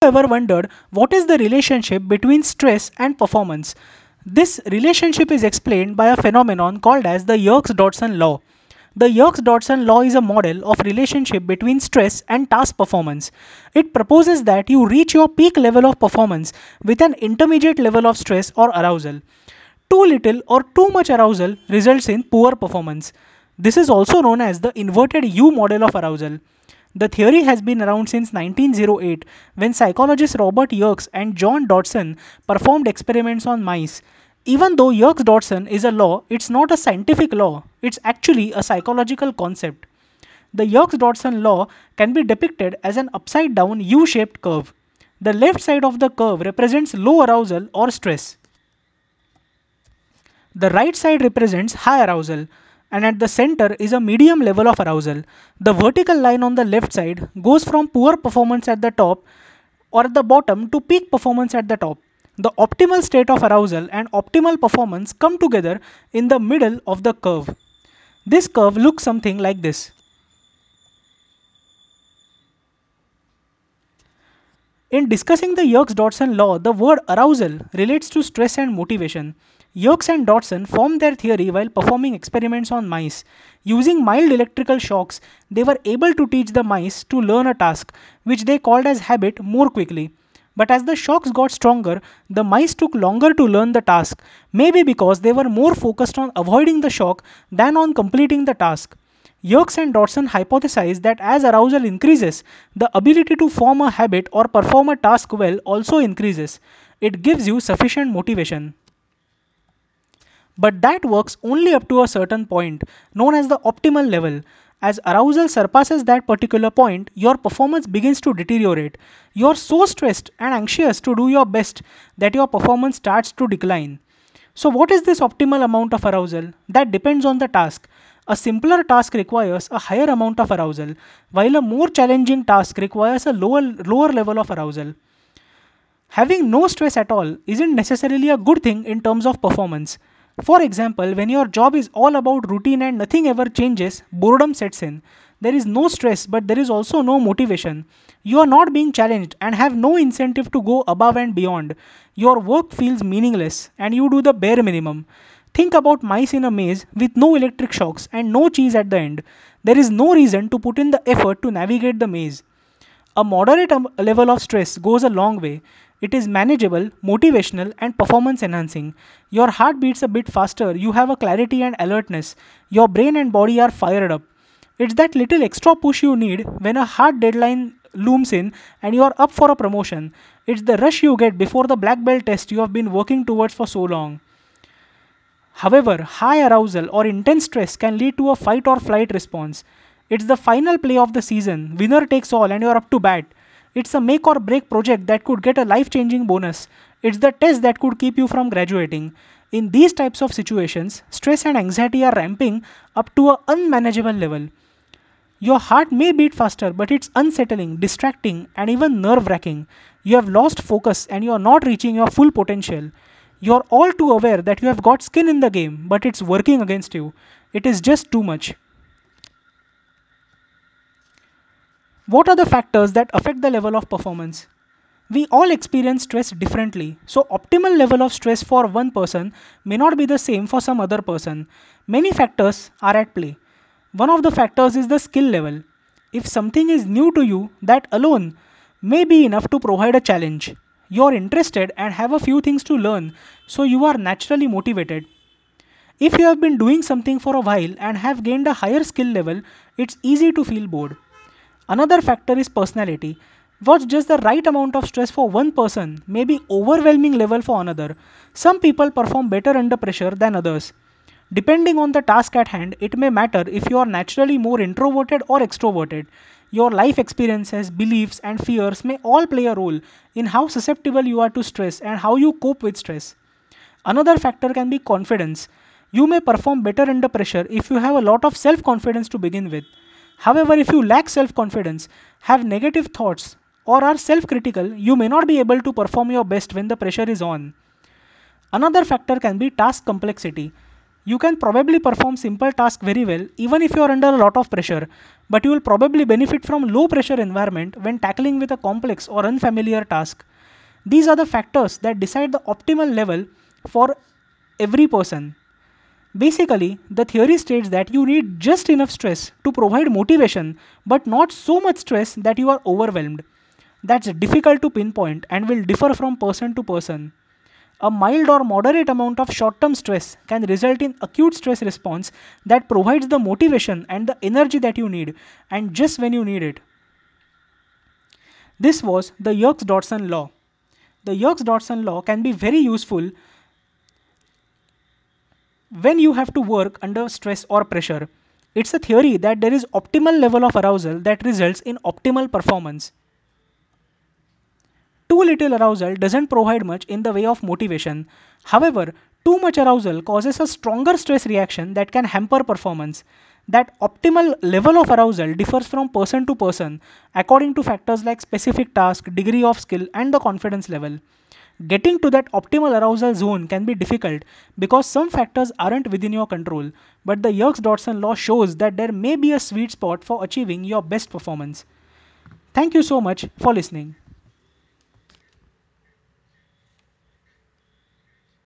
Ever wondered what is the relationship between stress and performance? This relationship is explained by a phenomenon called as the Yerkes Dodson Law. The Yerkes Dodson Law is a model of relationship between stress and task performance. It proposes that you reach your peak level of performance with an intermediate level of stress or arousal. Too little or too much arousal results in poor performance. This is also known as the inverted U model of arousal. The theory has been around since 1908 when psychologists Robert Yerkes and John Dodson performed experiments on mice. Even though Yerkes Dodson is a law, it's not a scientific law, it's actually a psychological concept. The Yerkes Dodson law can be depicted as an upside down U shaped curve. The left side of the curve represents low arousal or stress. The right side represents high arousal, and at the center is a medium level of arousal. The vertical line on the left side goes from poor performance at the top or at the bottom to peak performance at the top. The optimal state of arousal and optimal performance come together in the middle of the curve. This curve looks something like this. In discussing the Yerkes-Dodson law, the word arousal relates to stress and motivation. Yerkes and Dodson formed their theory while performing experiments on mice. Using mild electrical shocks, they were able to teach the mice to learn a task, which they called as habit, more quickly. But as the shocks got stronger, the mice took longer to learn the task, maybe because they were more focused on avoiding the shock than on completing the task. Yerkes and Dodson hypothesized that as arousal increases, the ability to form a habit or perform a task well also increases. It gives you sufficient motivation. But that works only up to a certain point, known as the optimal level. As arousal surpasses that particular point, your performance begins to deteriorate. You are so stressed and anxious to do your best that your performance starts to decline. So, what is this optimal amount of arousal? That depends on the task. A simpler task requires a higher amount of arousal, while a more challenging task requires a lower level of arousal. Having no stress at all isn't necessarily a good thing in terms of performance. For example, when your job is all about routine and nothing ever changes, boredom sets in. There is no stress, but there is also no motivation. You are not being challenged and have no incentive to go above and beyond. Your work feels meaningless and you do the bare minimum. Think about mice in a maze with no electric shocks and no cheese at the end. There is no reason to put in the effort to navigate the maze. A moderate level of stress goes a long way. It is manageable, motivational, and performance enhancing. Your heart beats a bit faster, you have a clarity and alertness. Your brain and body are fired up. It's that little extra push you need when a hard deadline looms in and you are up for a promotion. It's the rush you get before the black belt test you have been working towards for so long. However, high arousal or intense stress can lead to a fight or flight response. It's the final play of the season, winner takes all, and you're up to bat. It's a make or break project that could get a life changing bonus. It's the test that could keep you from graduating. In these types of situations, stress and anxiety are ramping up to an unmanageable level. Your heart may beat faster, but it's unsettling, distracting, and even nerve wracking. You have lost focus and you are not reaching your full potential. You're all too aware that you have got skin in the game, but it's working against you. It is just too much. What are the factors that affect the level of performance? We all experience stress differently, so optimal level of stress for one person may not be the same for some other person. Many factors are at play. One of the factors is the skill level. If something is new to you, that alone may be enough to provide a challenge. You're interested and have a few things to learn, so you are naturally motivated. If you have been doing something for a while and have gained a higher skill level, it's easy to feel bored. Another factor is personality. What's just the right amount of stress for one person may be overwhelming level for another. Some people perform better under pressure than others. Depending on the task at hand, it may matter if you are naturally more introverted or extroverted. Your life experiences, beliefs, and fears may all play a role in how susceptible you are to stress and how you cope with stress. Another factor can be confidence. You may perform better under pressure if you have a lot of self confidence to begin with. However, if you lack self confidence, have negative thoughts, or are self critical, you may not be able to perform your best when the pressure is on. Another factor can be task complexity. You can probably perform simple tasks very well even if you are under a lot of pressure, but you will probably benefit from low pressure environment when tackling with a complex or unfamiliar task. These are the factors that decide the optimal level for every person. Basically, the theory states that you need just enough stress to provide motivation, but not so much stress that you are overwhelmed. That's difficult to pinpoint and will differ from person to person. A mild or moderate amount of short term stress can result in acute stress response that provides the motivation and the energy that you need, and just when you need it. This was the Yerkes Dodson Law. The Yerkes Dodson Law can be very useful when you have to work under stress or pressure. It's a theory that there is optimal level of arousal that results in optimal performance. Too little arousal doesn't provide much in the way of motivation. However, too much arousal causes a stronger stress reaction that can hamper performance. That optimal level of arousal differs from person to person according to factors like specific task, degree of skill, and the confidence level. Getting to that optimal arousal zone can be difficult because some factors aren't within your control, but the Yerkes Dodson law shows that there may be a sweet spot for achieving your best performance. Thank you so much for listening.